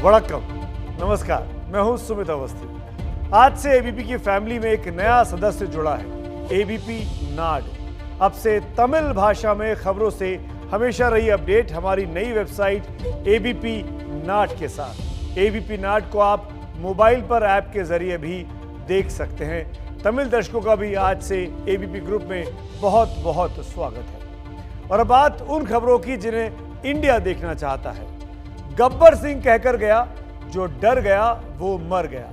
वड़क्कम, नमस्कार। मैं हूं सुमित अवस्थी। आज से एबीपी की फैमिली में एक नया सदस्य जुड़ा है, एबीपी नाड। अब से तमिल भाषा में खबरों से हमेशा रही अपडेट हमारी नई वेबसाइट एबीपी नाड के साथ। एबीपी नाड को आप मोबाइल पर ऐप के जरिए भी देख सकते हैं। तमिल दर्शकों का भी आज से एबीपी ग्रुप में बहुत बहुत स्वागत है। और अब बात उन खबरों की जिन्हें इंडिया देखना चाहता है। गब्बर सिंह कहकर गया, जो डर गया वो मर गया।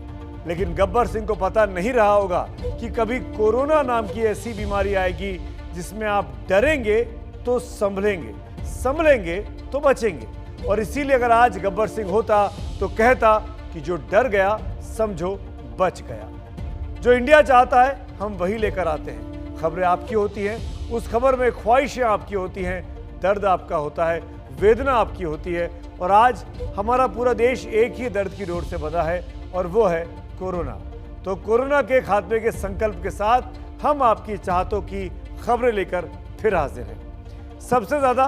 लेकिन गब्बर सिंह को पता नहीं रहा होगा कि कभी कोरोना नाम की ऐसी बीमारी आएगी जिसमें आप डरेंगे तो संभलेंगे, संभलेंगे तो बचेंगे। और इसीलिए अगर आज गब्बर सिंह होता तो कहता कि जो डर गया समझो बच गया। जो इंडिया चाहता है हम वही लेकर आते हैं। खबरें आपकी होती हैं, उस खबर में ख्वाहिशें आपकी होती हैं, दर्द आपका होता है, वेदना आपकी होती है। और आज हमारा पूरा देश एक ही दर्द की डोर से बंधा है और वो है कोरोना। तो कोरोना के खात्मे के संकल्प के साथ हम आपकी चाहतों की खबरें लेकर फिर हाजिर हैं। सबसे ज्यादा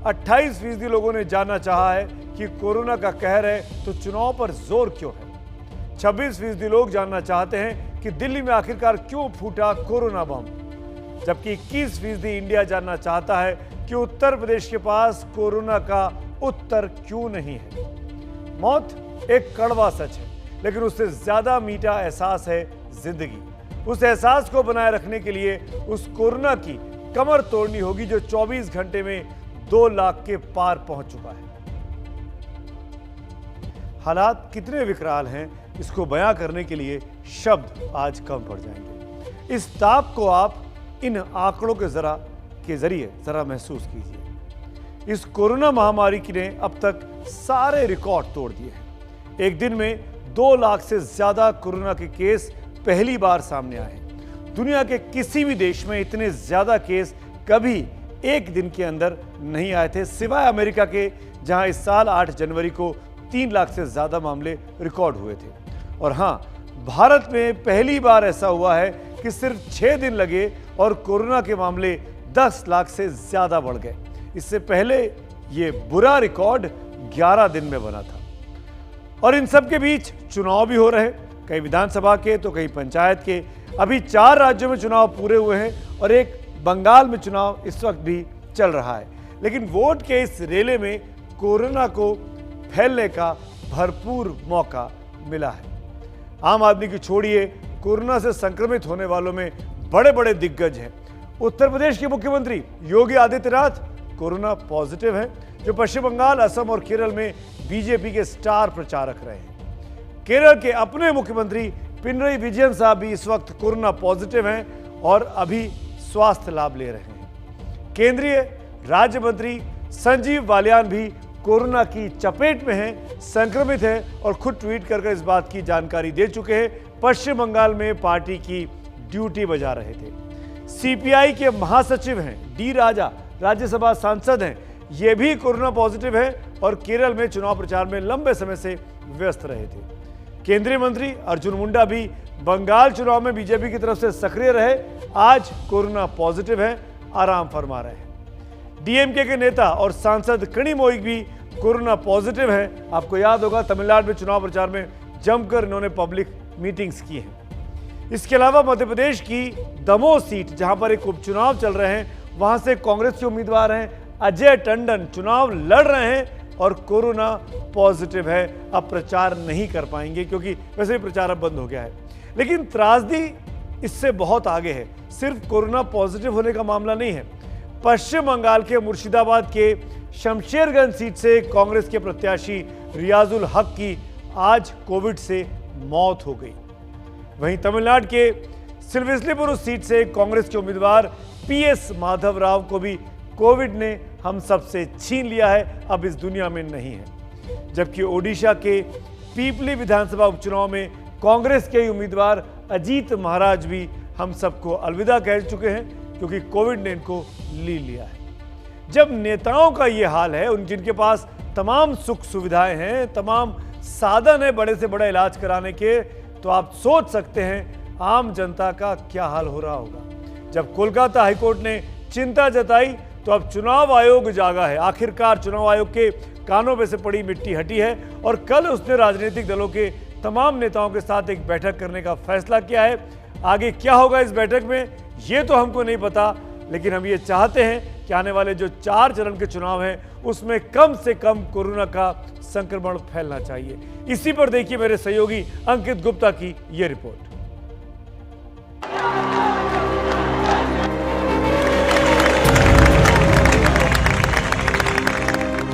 28% लोगों ने जानना चाहा है कि कोरोना का कहर है तो चुनाव पर जोर क्यों है। 26% लोग जानना चाहते हैं कि दिल्ली में आखिरकार क्यों फूटा कोरोना बम। जबकि 21% इंडिया जानना चाहता है कि उत्तर प्रदेश के पास कोरोना का उत्तर क्यों नहीं है। मौत एक कड़वा सच है, लेकिन उससे ज्यादा मीठा एहसास है जिंदगी। उस एहसास को बनाए रखने के लिए उस कोरोना की कमर तोड़नी होगी जो 24 घंटे में 2 लाख के पार पहुंच चुका है। हालात कितने विकराल हैं, इसको बयां करने के लिए शब्द आज कम पड़ जाएंगे। इस ताप को आप इन आंकड़ों के जरिए जरा महसूस कीजिए। इस कोरोना महामारी ने अब तक सारे रिकॉर्ड तोड़ दिए हैं। एक दिन में 2 लाख से ज्यादा कोरोना के केस पहली बार सामने आए हैं। दुनिया के किसी भी देश में इतने ज्यादा केस कभी एक दिन के अंदर नहीं आए थे, सिवाय अमेरिका के, जहां इस साल 8 जनवरी को 3 लाख से ज्यादा मामले रिकॉर्ड हुए थे। और हां, भारत में पहली बार ऐसा हुआ है कि सिर्फ 6 दिन लगे और कोरोना के मामले 10 लाख से ज्यादा बढ़ गए। इससे पहले यह बुरा रिकॉर्ड 11 दिन में बना था। और इन सब के बीच चुनाव भी हो रहे, कई विधानसभा के तो कई पंचायत के। अभी 4 राज्यों में चुनाव पूरे हुए हैं और एक बंगाल में चुनाव इस वक्त भी चल रहा है। लेकिन वोट के इस रेले में कोरोना को फैलने का भरपूर मौका मिला है। आम आदमी की छोड़िए, कोरोना से संक्रमित होने वालों में बड़े बड़े दिग्गज हैं। उत्तर प्रदेश के मुख्यमंत्री योगी आदित्यनाथ कोरोना पॉजिटिव हैं, जो पश्चिम बंगाल, असम और केरल में बीजेपी के स्टार प्रचारक रहे हैं। केरल के अपने मुख्यमंत्री पिनरई विजयन साहब भी इस वक्त कोरोना पॉजिटिव हैं और अभी स्वास्थ्य लाभ ले रहे हैं। केंद्रीय राज्य मंत्री संजीव बालियान भी कोरोना की चपेट में हैं, संक्रमित हैं और खुद ट्वीट कर इस बात की जानकारी दे चुके हैं। पश्चिम बंगाल में पार्टी की ड्यूटी बजा रहे थे। सीपीआई के महासचिव हैं डी राजा, राज्यसभा सांसद हैं, ये भी कोरोना पॉजिटिव है और केरल में चुनाव प्रचार में लंबे समय से व्यस्त रहे थे। केंद्रीय मंत्री अर्जुन मुंडा भी बंगाल चुनाव में बीजेपी की तरफ से सक्रिय रहे, आज कोरोना पॉजिटिव है, आराम फरमा रहे हैं। डीएमके के नेता और सांसद कनिमोई भी कोरोना पॉजिटिव है। आपको याद होगा तमिलनाडु में चुनाव प्रचार में जमकर इन्होंने पब्लिक मीटिंग्स की हैं। इसके अलावा मध्य प्रदेश की दमोह सीट, जहां पर एक उपचुनाव चल रहे हैं, वहां से कांग्रेस के उम्मीदवार हैं अजय टंडन चुनाव लड़ रहे हैं और कोरोना पॉजिटिव है। अब प्रचार नहीं कर पाएंगे क्योंकि वैसे भी प्रचार अब बंद हो गया है। लेकिन त्रासदी इससे बहुत आगे है। सिर्फ कोरोना पॉजिटिव होने का मामला नहीं है। पश्चिम बंगाल के मुर्शिदाबाद के शमशेरगंज सीट से कांग्रेस के प्रत्याशी रियाजुल हक की आज कोविड से मौत हो गई। वहीं तमिलनाडु के सिलविस्लीपुर सीट से कांग्रेस के उम्मीदवार पीएस माधव राव को भी कोविड ने हम सबसे छीन लिया है, अब इस दुनिया में नहीं है। जबकि ओडिशा के पीपली विधानसभा उपचुनाव में कांग्रेस के उम्मीदवार अजीत महाराज भी हम सबको अलविदा कह चुके हैं क्योंकि कोविड ने इनको ले लिया है। जब नेताओं का ये हाल है, उन जिनके पास तमाम सुख सुविधाएं हैं, तमाम साधन है बड़े से बड़ा इलाज कराने के, तो आप सोच सकते हैं आम जनता का क्या हाल हो रहा होगा। जब कोलकाता हाईकोर्ट ने चिंता जताई तो अब चुनाव आयोग जागा है। आखिरकार चुनाव आयोग के कानों पे से पड़ी मिट्टी हटी है और कल उसने राजनीतिक दलों के तमाम नेताओं के साथ एक बैठक करने का फैसला किया है। आगे क्या होगा इस बैठक में ये तो हमको नहीं पता, लेकिन हम ये चाहते हैं कि आने वाले जो 4 चरण के चुनाव हैं उसमें कम से कम कोरोना का संक्रमण फैलना चाहिए। इसी पर देखिए मेरे सहयोगी अंकित गुप्ता की ये रिपोर्ट।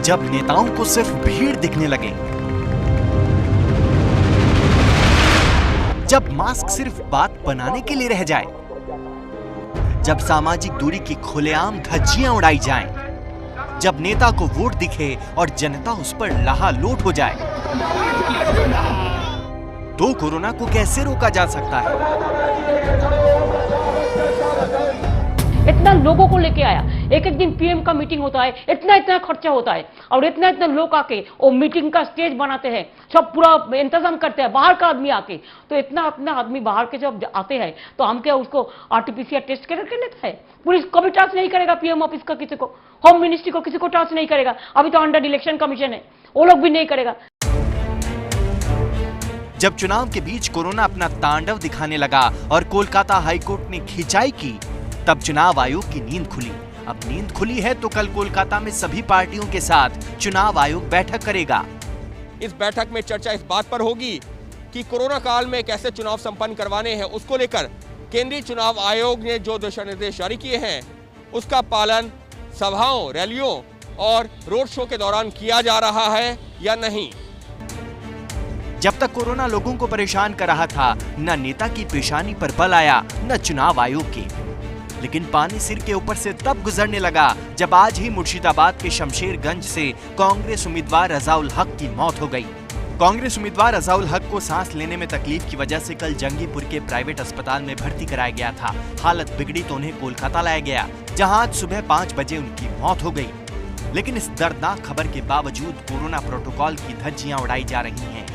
जब नेताओं को सिर्फ भीड़ दिखने लगे, जब मास्क सिर्फ बात बनाने के लिए रह जाए, जब सामाजिक दूरी की खुलेआम धज्जियां उड़ाई जाएं, जब नेता को वोट दिखे और जनता उस पर लहालोट हो जाए, तो कोरोना को कैसे रोका जा सकता है? इतना लोगों को लेके आया, एक एक दिन पीएम का मीटिंग होता है, इतना इतना खर्चा होता है और इतना इतना लोग आके वो मीटिंग का स्टेज बनाते हैं, सब पूरा इंतजाम करते हैं, बाहर का आदमी आके, तो इतना अपना आदमी बाहर के जब आते हैं तो हम क्या उसको आरटीपीसीआर टेस्ट करके लेता है? पुलिस कभी टच नहीं करेगा, पीएम ऑफिस का किसी को, होम मिनिस्ट्री को किसी को टच नहीं करेगा। अभी तो अंडर इलेक्शन कमीशन है, वो लोग भी नहीं करेगा। जब चुनाव के बीच कोरोना अपना तांडव दिखाने लगा और कोलकाता हाईकोर्ट ने खिंचाई की, तब चुनाव आयोग की नींद खुली। अब नींद खुली है तो कल कोलकाता में सभी पार्टियों के साथ चुनाव आयोग बैठक करेगा। इस बैठक में चर्चा इस बात पर होगी कि कोरोना काल में कैसे चुनाव संपन्न करवाने हैं, उसको लेकर केंद्रीय चुनाव आयोग ने जो दिशा निर्देश जारी किए हैं उसका पालन सभाओं, रैलियों और रोड शो के दौरान किया जा रहा है या नहीं। जब तक कोरोना लोगों को परेशान कर रहा था, न नेता की पेशानी पर बल आया न चुनाव आयोग की। लेकिन पानी सिर के ऊपर से तब गुजरने लगा जब आज ही मुर्शिदाबाद के शमशेरगंज से कांग्रेस उम्मीदवार रजाउल हक की मौत हो गई। कांग्रेस उम्मीदवार रजाउल हक को सांस लेने में तकलीफ की वजह से कल जंगीपुर के प्राइवेट अस्पताल में भर्ती कराया गया था। हालत बिगड़ी तो उन्हें कोलकाता लाया गया, जहां आज सुबह 5 बजे उनकी मौत हो गई। लेकिन इस दर्दनाक खबर के बावजूद कोरोना प्रोटोकॉल की धज्जियां उड़ाई जा रही हैं।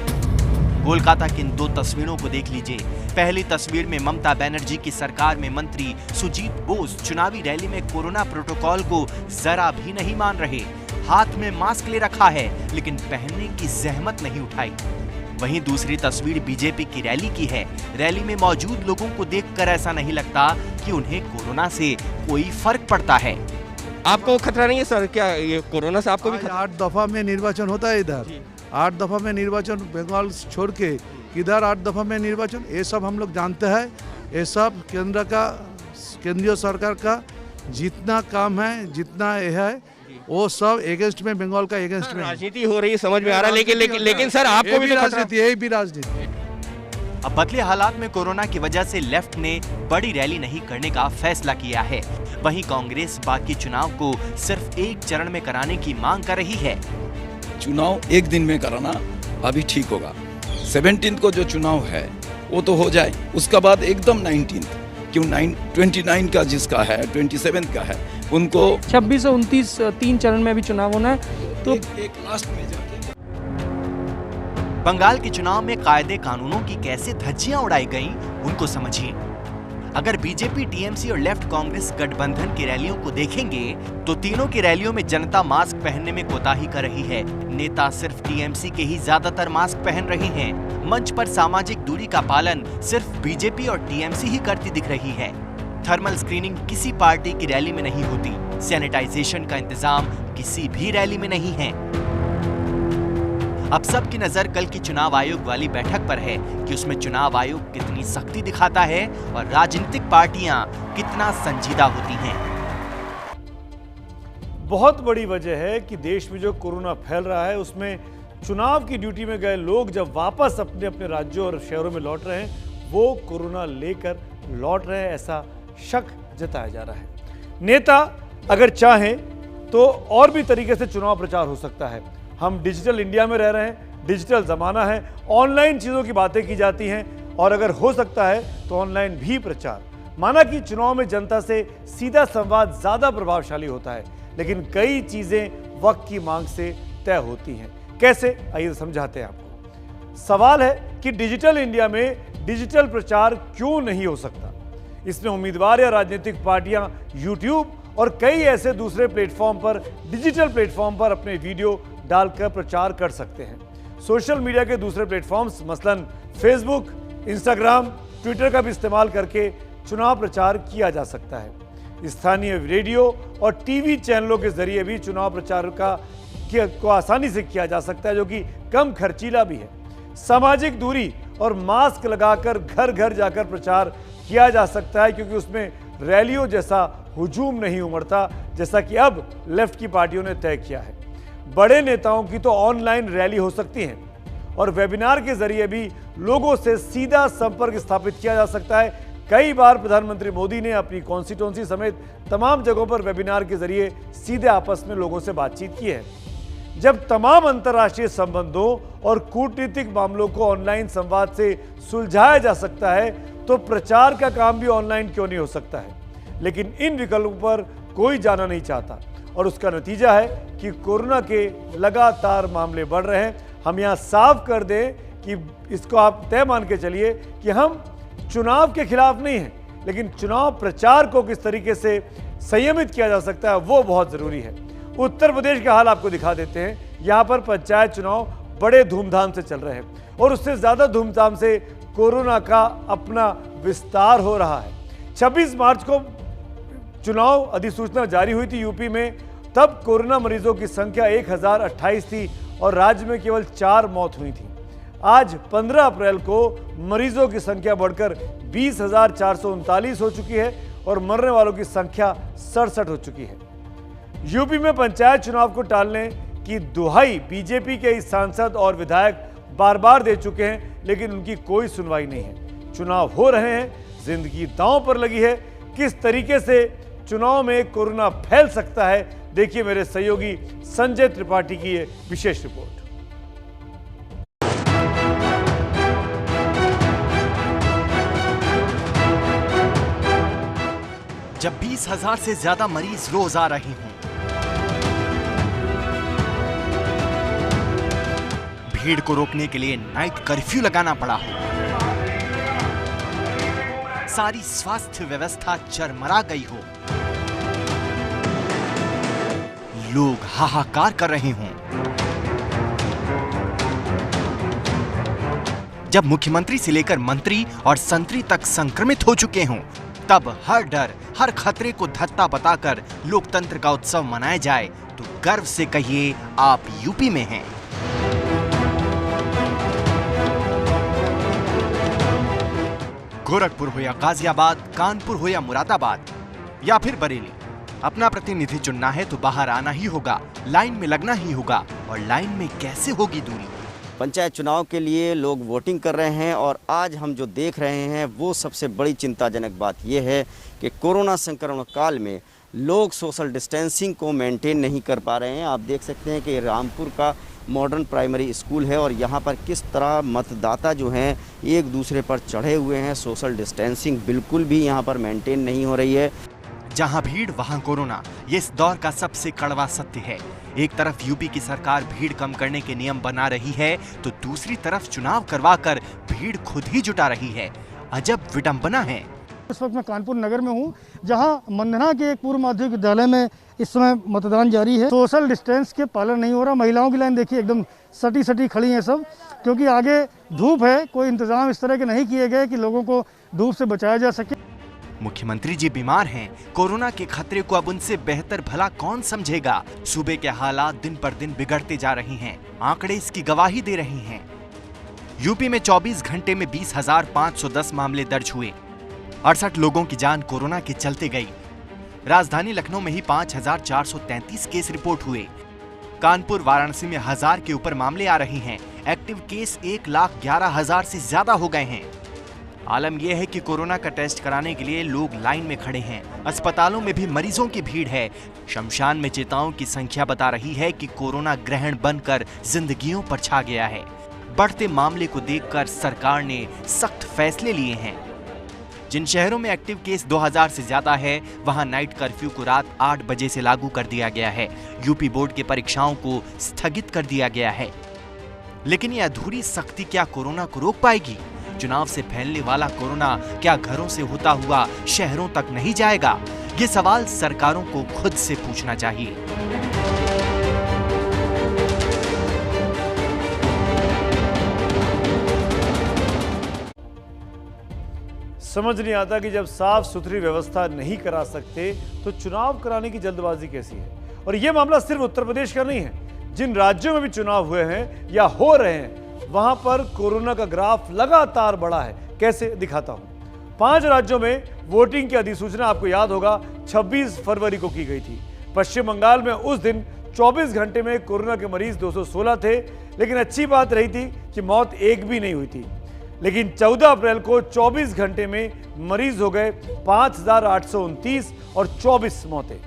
कोलकाता की इन 2 तस्वीरों को देख लीजिए। पहली तस्वीर में ममता बनर्जी की सरकार में मंत्री सुजीत बोस चुनावी रैली में कोरोना प्रोटोकॉल को जरा भी नहीं मान रहे। हाथ में मास्क ले रखा है लेकिन पहनने की जहमत नहीं उठाई। वहीं दूसरी तस्वीर बीजेपी की रैली की है। रैली में मौजूद लोगों को देखकर ऐसा नहीं लगता कि उन्हें कोरोना से कोई फर्क पड़ता है। आपको खतरा नहीं है सर? क्या ये कोरोना से आपको भी खतरा? 8 दफा में निर्वाचन होता है इधर, 8 दफा में निर्वाचन, बंगाल छोड़ के इधर 8 दफा में निर्वाचन, ये सब हम लोग जानते हैं। ये सब केंद्रीय सरकार का जितना काम है, जितना ये है, वो सब एगेंस्ट में, बंगाल का एगेंस्ट में राजनीति हो रही है, समझ में आ रहा है। लेकिन सर आपको भी राजनीति, यही भी राजनीति। अब बदले हालात में कोरोना की वजह से लेफ्ट ने बड़ी रैली नहीं करने का फैसला किया है। वहीं कांग्रेस बाकी चुनाव को सिर्फ एक चरण में कराने की मांग कर रही है। चुनाव एक दिन में कराना अभी ठीक होगा। 17 को जो चुनाव है वो तो हो जाए, उसका बाद एकदम 19 क्यों 29 का जिसका है, 27 का है, उनको 26 और 29 3 चरण में भी चुनाव होना है। तो एक लास्ट में जाके बंगाल के चुनाव में कायदे कानूनों की कैसे धज्जियां उड़ाई गईं, उनको समझिए। अगर बीजेपी, टीएमसी और लेफ्ट कांग्रेस गठबंधन की रैलियों को देखेंगे तो तीनों की रैलियों में जनता मास्क पहनने में कोताही कर रही है। नेता सिर्फ टीएमसी के ही ज्यादातर मास्क पहन रहे हैं। मंच पर सामाजिक दूरी का पालन सिर्फ बीजेपी और टीएमसी ही करती दिख रही है। थर्मल स्क्रीनिंग किसी पार्टी की रैली में नहीं होती। सैनिटाइजेशन का इंतजाम किसी भी रैली में नहीं है। अब सबकी नजर कल की चुनाव आयोग वाली बैठक पर है कि उसमें चुनाव आयोग कितनी सख्ती दिखाता है और राजनीतिक पार्टियां कितना संजीदा होती हैं। बहुत बड़ी वजह है कि देश में जो कोरोना फैल रहा है उसमें चुनाव की ड्यूटी में गए लोग जब वापस अपने अपने राज्यों और शहरों में लौट रहे हैं, वो कोरोना लेकर लौट रहे हैं, ऐसा शक जताया जा रहा है। नेता अगर चाहें तो और भी तरीके से चुनाव प्रचार हो सकता है। हम डिजिटल इंडिया में रह रहे हैं, डिजिटल ज़माना है, ऑनलाइन चीज़ों की बातें की जाती हैं और अगर हो सकता है तो ऑनलाइन भी प्रचार। माना कि चुनाव में जनता से सीधा संवाद ज़्यादा प्रभावशाली होता है, लेकिन कई चीज़ें वक्त की मांग से तय होती हैं। कैसे, आइए समझाते हैं आपको। सवाल है कि डिजिटल इंडिया में डिजिटल प्रचार क्यों नहीं हो सकता। इसमें उम्मीदवार या राजनीतिक पार्टियां यूट्यूब और कई ऐसे दूसरे प्लेटफॉर्म पर, डिजिटल प्लेटफॉर्म पर अपने वीडियो डालकर प्रचार कर सकते हैं। सोशल मीडिया के दूसरे प्लेटफॉर्म्स मसलन फेसबुक, इंस्टाग्राम, ट्विटर का भी इस्तेमाल करके चुनाव प्रचार किया जा सकता है। स्थानीय रेडियो और टीवी चैनलों के जरिए भी चुनाव प्रचार को आसानी से किया जा सकता है, जो कि कम खर्चीला भी है। सामाजिक दूरी और मास्क लगाकर घर घर जाकर प्रचार किया जा सकता है, क्योंकि उसमें रैलियों जैसा हुजूम नहीं उमड़ता, जैसा कि अब लेफ्ट की पार्टियों ने तय किया है। बड़े नेताओं की तो ऑनलाइन रैली हो सकती है और वेबिनार के जरिए भी लोगों से सीधा संपर्क स्थापित किया जा सकता है। कई बार प्रधानमंत्री मोदी ने अपनी कॉन्स्टिट्यूंसी समेत तमाम जगहों पर वेबिनार के जरिए सीधे आपस में लोगों से बातचीत की है। जब तमाम अंतर्राष्ट्रीय संबंधों और कूटनीतिक मामलों को ऑनलाइन संवाद से सुलझाया जा सकता है, तो प्रचार का काम भी ऑनलाइन क्यों नहीं हो सकता है। लेकिन इन विकल्पों पर कोई जाना नहीं चाहता और उसका नतीजा है कि कोरोना के लगातार मामले बढ़ रहे हैं। हम यहाँ साफ कर दें कि इसको आप तय मान के चलिए कि हम चुनाव के खिलाफ नहीं हैं, लेकिन चुनाव प्रचार को किस तरीके से संयमित किया जा सकता है वो बहुत जरूरी है। उत्तर प्रदेश का हाल आपको दिखा देते हैं। यहाँ पर पंचायत चुनाव बड़े धूमधाम से चल रहे हैं और उससे ज्यादा धूमधाम से कोरोना का अपना विस्तार हो रहा है। 26 मार्च को चुनाव अधिसूचना जारी हुई थी यूपी में, तब कोरोना मरीजों की संख्या 1028 थी और राज्य में केवल 4 मौत हुई थी। आज 15 अप्रैल को मरीजों की संख्या बढ़कर 20,439 हो चुकी है और मरने वालों की संख्या 67 हो चुकी है। यूपी में पंचायत चुनाव को टालने की दुहाई बीजेपी के इस सांसद और विधायक बार बार दे चुके हैं, लेकिन उनकी कोई सुनवाई नहीं है। चुनाव हो रहे हैं, जिंदगी दांव पर लगी है। किस तरीके से चुनाव में कोरोना फैल सकता है, देखिए मेरे सहयोगी संजय त्रिपाठी की ये विशेष रिपोर्ट। जब 20,000 से ज्यादा मरीज रोज आ रहे हों, भीड़ को रोकने के लिए नाइट कर्फ्यू लगाना पड़ा हो, सारी स्वास्थ्य व्यवस्था चरमरा गई हो, लोग हाहाकार कर रहे हों, जब मुख्यमंत्री से लेकर मंत्री और संतरी तक संक्रमित हो चुके हों, तब हर डर, हर खतरे को धत्ता बताकर लोकतंत्र का उत्सव मनाया जाए तो गर्व से कहिए आप यूपी में हैं। गोरखपुर हो या गाजियाबाद, कानपुर हो या मुरादाबाद या फिर बरेली, अपना प्रतिनिधि चुनना है तो बाहर आना ही होगा, लाइन में लगना ही होगा। और लाइन में कैसे होगी दूरी? पंचायत चुनाव के लिए लोग वोटिंग कर रहे हैं और आज हम जो देख रहे हैं वो सबसे बड़ी चिंताजनक बात यह है कि कोरोना संक्रमण काल में लोग सोशल डिस्टेंसिंग को मेंटेन नहीं कर पा रहे हैं। आप देख सकते हैं कि रामपुर का मॉडर्न प्राइमरी स्कूल है और यहाँ पर किस तरह मतदाता जो हैं एक दूसरे पर चढ़े हुए हैं। सोशल डिस्टेंसिंग बिल्कुल भी यहाँ पर मेंटेन नहीं हो रही है। जहां भीड़ वहां कोरोना, ये इस दौर का सबसे कड़वा सत्य है। एक तरफ यूपी की सरकार भीड़ कम करने के नियम बना रही है तो दूसरी तरफ चुनाव करवाकर भीड़ खुद ही जुटा रही है। अजब विडंबना है। इस वक्त मैं कानपुर नगर में हूँ, जहां मंदना के एक पूर्व माध्यमिक विद्यालय में इस समय मतदान जारी है। सोशल डिस्टेंस के पालन नहीं हो रहा। महिलाओं की लाइन देखिए एकदम सटी सटी खड़ी है सब, क्योंकि आगे धूप है। कोई इंतजाम इस तरह के नहीं किए गए कि लोगों को धूप से बचाया जा सके। मुख्यमंत्री जी बीमार हैं, कोरोना के खतरे को अब उनसे बेहतर भला कौन समझेगा। सूबे के हालात दिन पर दिन बिगड़ते जा रहे हैं, आंकड़े इसकी गवाही दे रहे हैं। यूपी में 24 घंटे में 20,510 मामले दर्ज हुए, 68 लोगों की जान कोरोना के चलते गई। राजधानी लखनऊ में ही 5,433 केस रिपोर्ट हुए। कानपुर, वाराणसी में 1000 के ऊपर मामले आ रहे हैं। एक्टिव केस 1,11,000 से ज्यादा हो गए हैं। आलम यह है कि कोरोना का टेस्ट कराने के लिए लोग लाइन में खड़े हैं। अस्पतालों में भी मरीजों की भीड़ है। शमशान में चिताओं की संख्या बता रही है कि कोरोना ग्रहण बनकर जिंदगियों पर छा गया है। बढ़ते मामले को देखकर सरकार ने सख्त फैसले लिए हैं। जिन शहरों में एक्टिव केस 2000 से ज्यादा है, वहां नाइट कर्फ्यू को रात 8 बजे से लागू कर दिया गया है। यूपी बोर्ड की परीक्षाओं को स्थगित कर दिया गया है। लेकिन यह अधूरी सख्ती क्या कोरोना को रोक पाएगी? चुनाव से फैलने वाला कोरोना क्या घरों से होता हुआ शहरों तक नहीं जाएगा? ये सवाल सरकारों को खुद से पूछना चाहिए। समझ नहीं आता कि जब साफ सुथरी व्यवस्था नहीं करा सकते तो चुनाव कराने की जल्दबाजी कैसी है। और यह मामला सिर्फ उत्तर प्रदेश का नहीं है, जिन राज्यों में भी चुनाव हुए हैं या हो रहे हैं वहां पर कोरोना का ग्राफ लगातार बढ़ा है। कैसे, दिखाता हूं। 5 राज्यों में वोटिंग की अधिसूचना आपको याद होगा 26 फरवरी को की गई थी। पश्चिम बंगाल में उस दिन 24 घंटे में कोरोना के मरीज 216 थे, लेकिन अच्छी बात रही थी कि मौत एक भी नहीं हुई थी। लेकिन 14 अप्रैल को 24 घंटे में मरीज हो गए 5,829 और 24 मौतें।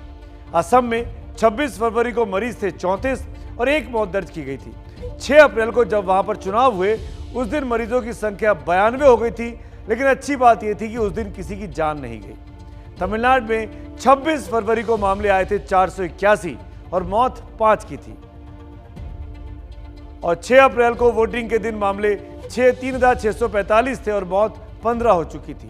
असम में 26 फरवरी को मरीज थे 34 और 1 मौत दर्ज की गई थी। 6 अप्रैल को जब वहां पर चुनाव हुए उस दिन मरीजों की संख्या 92 हो गई थी, लेकिन अच्छी बात यह थी कि उस दिन किसी की जान नहीं गई। तमिलनाडु में 26 फरवरी को मामले आए थे 481 और मौत 5 की थी। और 6 अप्रैल को वोटिंग के दिन मामले 3,645 थे और मौत 15 हो चुकी थी।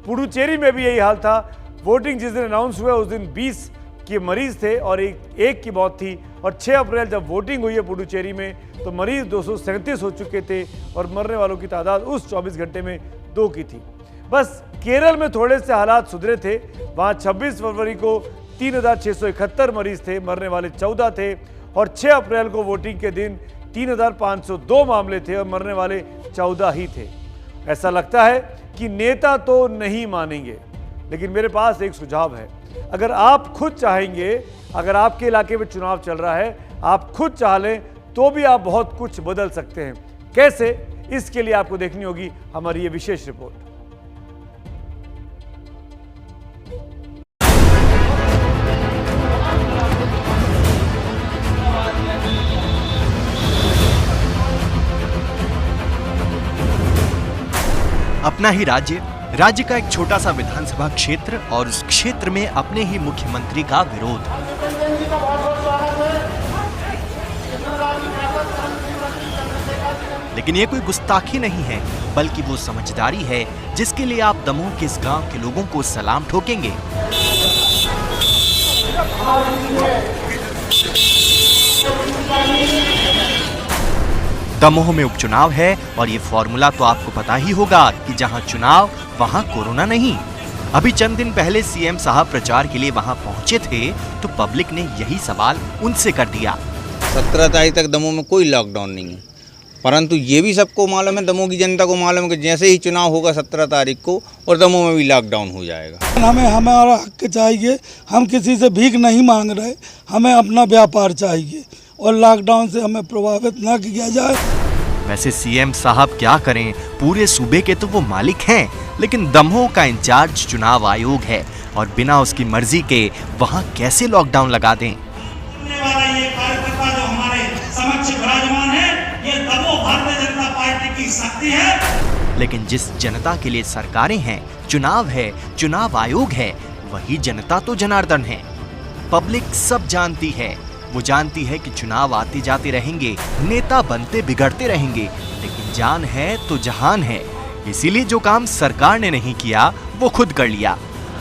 पुडुचेरी में भी यही हाल था। वोटिंग जिस दिन अनाउंस हुआ उस दिन 20 के मरीज थे और एक की मौत थी। और 6 अप्रैल जब वोटिंग हुई है पुडुचेरी में तो मरीज 237 हो चुके थे और मरने वालों की तादाद उस 24 घंटे में 2 की थी। बस केरल में थोड़े से हालात सुधरे थे। वहां 26 फरवरी को 3,671 मरीज थे, मरने वाले 14 थे। और 6 अप्रैल को वोटिंग के दिन 3,502 मामले थे और मरने वाले 14 ही थे। ऐसा लगता है कि नेता तो नहीं मानेंगे, लेकिन मेरे पास एक सुझाव है। अगर आप खुद चाहेंगे, अगर आपके इलाके में चुनाव चल रहा है, आप खुद चाह लें तो भी आप बहुत कुछ बदल सकते हैं। कैसे, इसके लिए आपको देखनी होगी हमारी ये विशेष रिपोर्ट। अपना ही राज्य का एक छोटा सा विधानसभा क्षेत्र और उस क्षेत्र में अपने ही मुख्यमंत्री का विरोध। लेकिन ये कोई गुस्ताखी नहीं है, बल्कि वो समझदारी है जिसके लिए आप दमोह के इस गांव के लोगों को सलाम ठोकेंगे। दमोह में उपचुनाव है और ये फॉर्मूला तो आपको पता ही होगा कि जहां चुनाव वहां कोरोना नहीं। अभी चंद दिन पहले सीएम साहब प्रचार के लिए वहां पहुंचे थे तो पब्लिक ने यही सवाल उनसे कर दिया। 17 तारीख तक दमोह में कोई लॉकडाउन नहीं है, परंतु ये भी सबको मालूम है, दमोह की जनता को मालूम है कि जैसे ही चुनाव होगा 17 तारीख को और दमोह में भी लॉकडाउन हो जाएगा। हमें हमारा हक चाहिए, हम किसी से भीख नहीं मांग रहे, हमें अपना व्यापार चाहिए और लॉकडाउन से हमें प्रभावित न किया जाए। वैसे सीएम साहब क्या करें, पूरे सूबे के तो वो मालिक हैं, लेकिन दमोह का इंचार्ज चुनाव आयोग है और बिना उसकी मर्जी के वहां कैसे लॉकडाउन लगा दें। ये कार्यकर्ता जो हमारे समक्ष विराजमान है, ये दमोह भारतीय जनता पार्टी की शक्ति है। लेकिन जिस जनता के लिए सरकारें हैं, चुनाव है, चुनाव आयोग है, वही जनता तो जनार्दन है। पब्लिक सब जानती है, वो जानती है कि चुनाव आते जाते रहेंगे, नेता बनते बिगड़ते रहेंगे, लेकिन जान है तो जहान है। इसीलिए जो काम सरकार ने नहीं किया वो खुद कर लिया।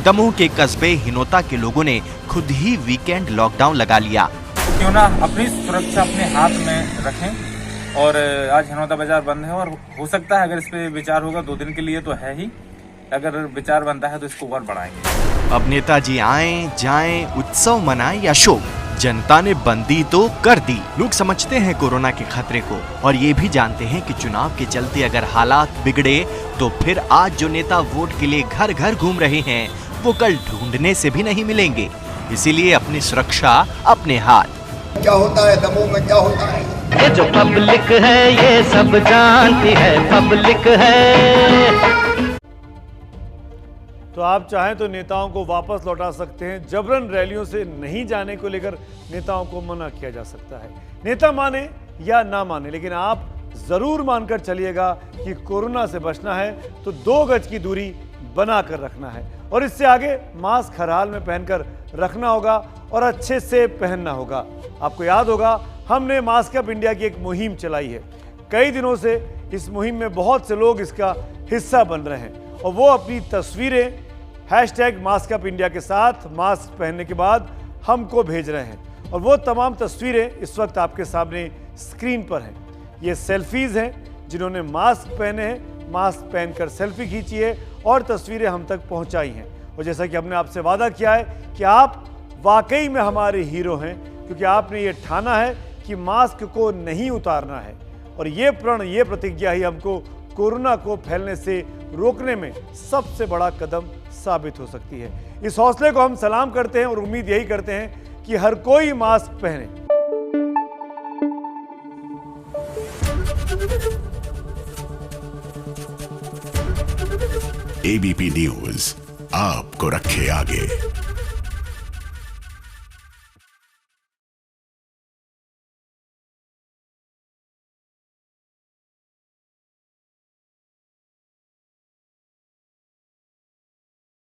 दमोह के कस्बे हिनोता के लोगों ने खुद ही वीकेंड लॉकडाउन लगा लिया। क्यों ना अपनी सुरक्षा अपने हाथ में रखें। और आज हिनोता बाजार बंद है और हो सकता है अगर इस पे विचार होगा 2 दिन के लिए तो है ही, अगर विचार बनता है तो इसको और बढ़ाएंगे। अब नेताजी आए जाएं, उत्सव मनाएं या शोक, जनता ने बंदी तो कर दी। लोग समझते हैं कोरोना के खतरे को और ये भी जानते हैं कि चुनाव के चलते अगर हालात बिगड़े तो फिर आज जो नेता वोट के लिए घर घर घूम रहे हैं वो कल ढूंढने से भी नहीं मिलेंगे। इसीलिए अपनी सुरक्षा अपने हाथ। क्या होता है दमोह में, क्या होता है? ये जो पब्लिक है ये सब जानती है, पब्लिक है। तो आप चाहें तो नेताओं को वापस लौटा सकते हैं। जबरन रैलियों से नहीं जाने को लेकर नेताओं को मना किया जा सकता है। नेता माने या ना माने, लेकिन आप जरूर मानकर चलिएगा कि कोरोना से बचना है तो 2 गज की दूरी बनाकर रखना है और इससे आगे मास्क हर हाल में पहनकर रखना होगा और अच्छे से पहनना होगा। आपको याद होगा हमने मास्क अप इंडिया की एक मुहिम चलाई है। कई दिनों से इस मुहिम में बहुत से लोग इसका हिस्सा बन रहे हैं और वो अपनी तस्वीरें #मास्कअपइंडिया के साथ मास्क पहनने के बाद हमको भेज रहे हैं और वो तमाम तस्वीरें इस वक्त आपके सामने स्क्रीन पर हैं। ये सेल्फीज हैं जिन्होंने मास्क पहने हैं, मास्क पहनकर सेल्फी खींची है और तस्वीरें हम तक पहुंचाई हैं। और जैसा कि हमने आपसे वादा किया है कि आप वाकई में हमारे हीरो हैं, क्योंकि आपने ये ठाना है कि मास्क को नहीं उतारना है। और ये प्रण, ये प्रतिज्ञा ही हमको कोरोना को फैलने से रोकने में सबसे बड़ा कदम साबित हो सकती है। इस हौसले को हम सलाम करते हैं और उम्मीद यही करते हैं कि हर कोई मास्क पहने। एबीपी न्यूज आपको रखे आगे।